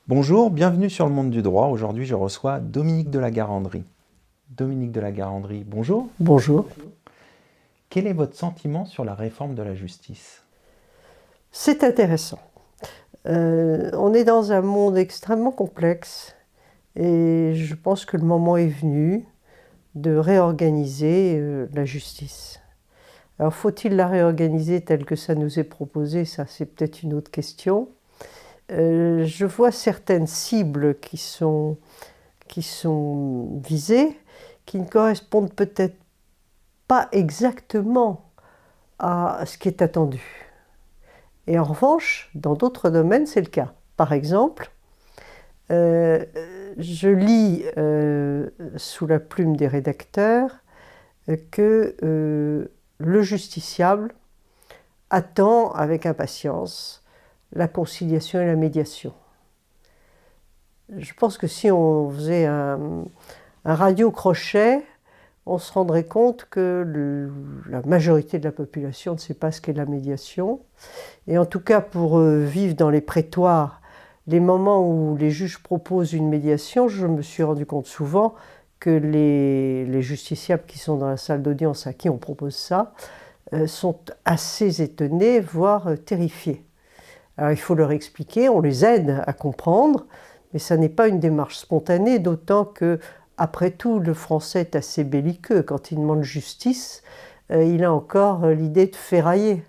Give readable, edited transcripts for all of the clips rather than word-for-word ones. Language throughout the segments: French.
Bonjour, bienvenue sur le monde du droit. Aujourd'hui, je reçois Dominique de la Garandrie. Dominique de la Garandrie, bonjour. Bonjour. Quel est votre sentiment sur la réforme de la justice? C'est intéressant. On est dans un monde extrêmement complexe et je pense que le moment est venu de réorganiser la justice. Alors faut-il la réorganiser telle que ça nous est proposé? Ça, c'est peut-être une autre question. Je vois certaines cibles qui sont visées, qui ne correspondent peut-être pas exactement à ce qui est attendu. Et en revanche, dans d'autres domaines, c'est le cas. Par exemple, euh, je lis sous la plume des rédacteurs que le justiciable attend avec impatience la conciliation et la médiation. Je pense que si on faisait un radio-crochet, on se rendrait compte que la majorité de la population ne sait pas ce qu'est la médiation. Et en tout cas, pour vivre dans les prétoires, les moments où les juges proposent une médiation, je me suis rendu compte souvent que les justiciables qui sont dans la salle d'audience à qui on propose ça sont assez étonnés, voire terrifiés. Alors il faut leur expliquer, on les aide à comprendre, mais ça n'est pas une démarche spontanée, d'autant que, après tout, le français est assez belliqueux. Quand il demande justice, il a encore l'idée de ferrailler.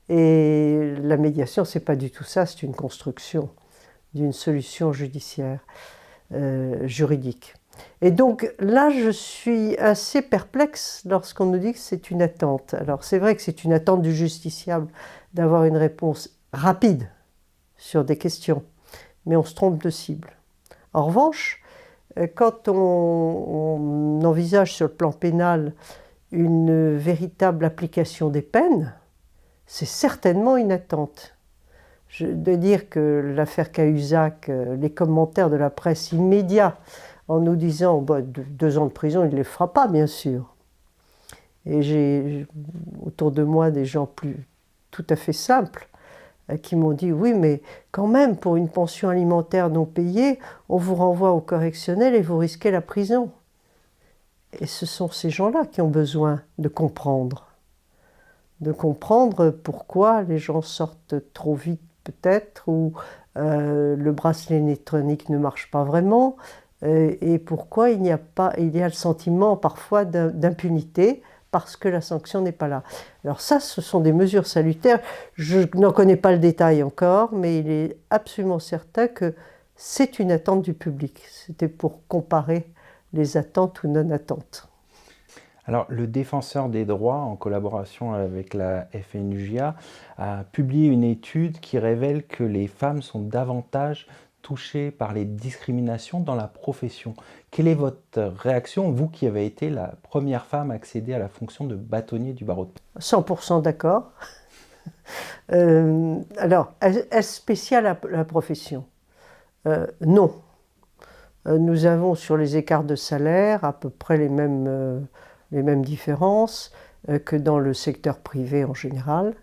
Et la médiation, c'est pas du tout ça, c'est une construction d'une solution judiciaire, juridique. Et donc là, je suis assez perplexe lorsqu'on nous dit que c'est une attente. Alors c'est vrai que c'est une attente du justiciable d'avoir une réponse rapide sur des questions, mais on se trompe de cible. En revanche, quand on envisage sur le plan pénal une véritable application des peines, c'est certainement une attente. De dire que l'affaire Cahuzac, les commentaires de la presse immédiats en nous disant bah, 2 ans de prison, il ne les fera pas, bien sûr. Et j'ai autour de moi des gens tout à fait simples qui m'ont dit oui, mais quand même, pour une pension alimentaire non payée, on vous renvoie au correctionnel et vous risquez la prison. Et ce sont ces gens-là qui ont besoin de comprendre pourquoi les gens sortent trop vite peut-être, ou le bracelet électronique ne marche pas vraiment, et pourquoi il y a le sentiment parfois d'impunité parce que la sanction n'est pas là. Alors ça, ce sont des mesures salutaires. Je n'en connais pas le détail encore, mais il est absolument certain que c'est une attente du public. C'était pour comparer les attentes ou non-attentes. Alors, le défenseur des droits, en collaboration avec la FNJA, a publié une étude qui révèle que les femmes sont davantage touchées par les discriminations dans la profession. Quelle est votre réaction, vous qui avez été la première femme à accéder à la fonction de bâtonnier du barreau de Paris? 100% d'accord. Alors, est-ce spécial à la profession? Non. Nous avons sur les écarts de salaire à peu près les mêmes différences que dans le secteur privé en général.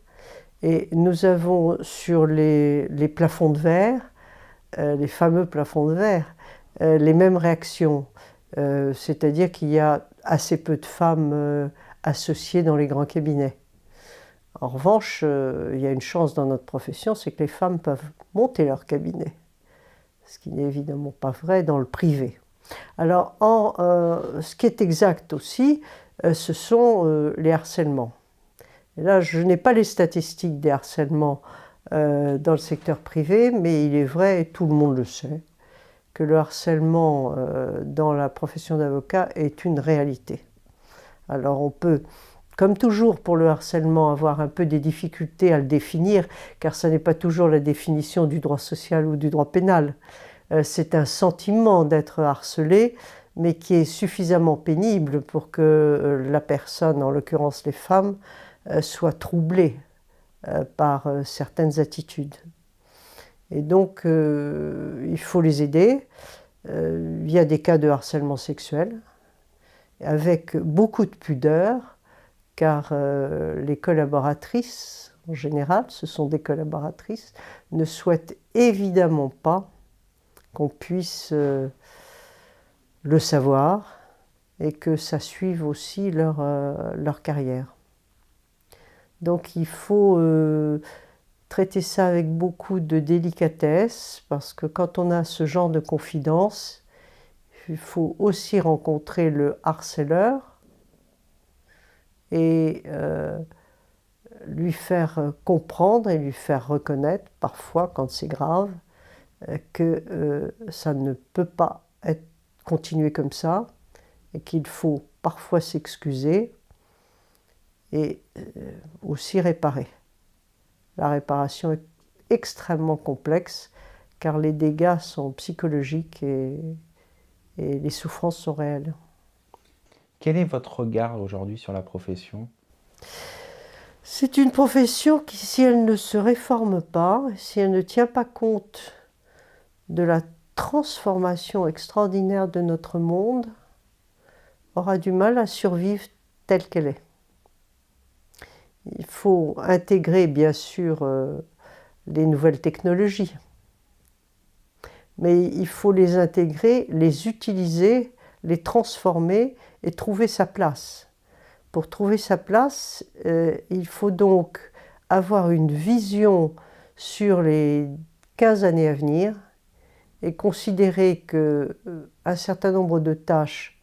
Et nous avons sur les plafonds de verre, les fameux plafonds de verre, les mêmes réactions. C'est-à-dire qu'il y a assez peu de femmes associées dans les grands cabinets. En revanche, il y a une chance dans notre profession, c'est que les femmes peuvent monter leur cabinet, ce qui n'est évidemment pas vrai dans le privé. Alors, ce qui est exact aussi, ce sont les harcèlements. Et là, je n'ai pas les statistiques des harcèlements dans le secteur privé, mais il est vrai, et tout le monde le sait, que le harcèlement dans la profession d'avocat est une réalité. Alors on peut, comme toujours pour le harcèlement, avoir un peu des difficultés à le définir, car ce n'est pas toujours la définition du droit social ou du droit pénal. C'est un sentiment d'être harcelé, mais qui est suffisamment pénible pour que la personne, en l'occurrence les femmes, soit troublée par certaines attitudes. Et donc, il faut les aider. Il y a des cas de harcèlement sexuel, avec beaucoup de pudeur, car les collaboratrices, en général, ce sont des collaboratrices, ne souhaitent évidemment pas qu'on puisse le savoir et que ça suive aussi leur carrière. Donc il faut traiter ça avec beaucoup de délicatesse, parce que quand on a ce genre de confidence, il faut aussi rencontrer le harceleur et lui faire comprendre et lui faire reconnaître, parfois quand c'est grave, que ça ne peut pas continuer comme ça et qu'il faut parfois s'excuser et aussi réparer. La réparation est extrêmement complexe car les dégâts sont psychologiques et les souffrances sont réelles. Quel est votre regard aujourd'hui sur la profession? C'est une profession qui, si elle ne se réforme pas, si elle ne tient pas compte de la transformation extraordinaire de notre monde, aura du mal à survivre telle qu'elle est. Il faut intégrer bien sûr les nouvelles technologies, mais il faut les intégrer, les utiliser, les transformer et trouver sa place. Pour trouver sa place, il faut donc avoir une vision sur les 15 années à venir et considérer qu'un certain nombre de tâches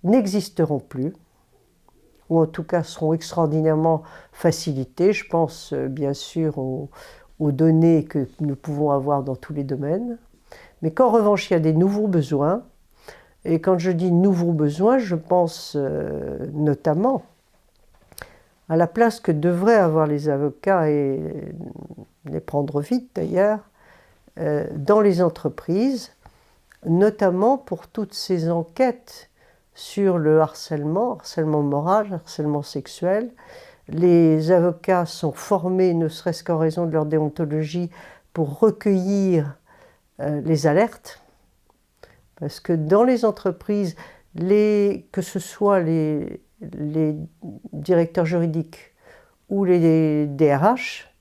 n'existeront plus, ou en tout cas seront extraordinairement facilitées. Je pense bien sûr aux données que nous pouvons avoir dans tous les domaines, mais qu'en revanche il y a des nouveaux besoins, et quand je dis nouveaux besoins, je pense notamment à la place que devraient avoir les avocats, et les prendre vite d'ailleurs, dans les entreprises, notamment pour toutes ces enquêtes sur le harcèlement moral, harcèlement sexuel. Les avocats sont formés, ne serait-ce qu'en raison de leur déontologie, pour recueillir les alertes, parce que dans les entreprises, que ce soit les directeurs juridiques ou les DRH,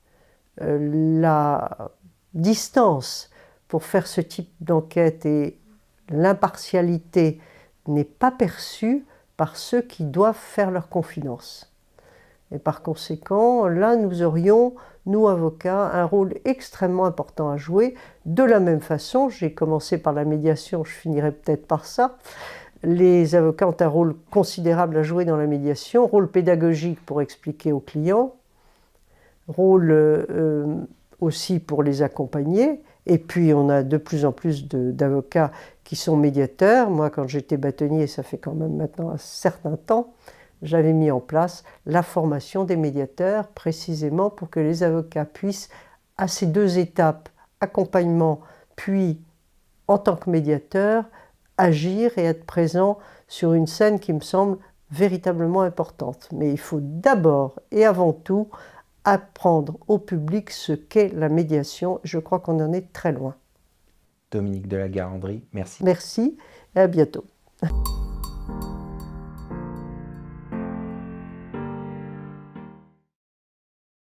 la distance pour faire ce type d'enquête et l'impartialité n'est pas perçue par ceux qui doivent faire leur confidence. Et par conséquent, là, nous aurions, nous avocats, un rôle extrêmement important à jouer. De la même façon, j'ai commencé par la médiation, je finirai peut-être par ça. Les avocats ont un rôle considérable à jouer dans la médiation, rôle pédagogique pour expliquer aux clients, rôle aussi pour les accompagner. Et puis on a de plus en plus d'avocats qui sont médiateurs. Moi, quand j'étais bâtonnier, ça fait quand même maintenant un certain temps, j'avais mis en place la formation des médiateurs, précisément pour que les avocats puissent, à ces deux étapes, accompagnement, puis en tant que médiateur, agir et être présent sur une scène qui me semble véritablement importante. Mais il faut d'abord et avant tout apprendre au public ce qu'est la médiation. Je crois qu'on en est très loin. Dominique de La Garandrie, merci. Merci et à bientôt.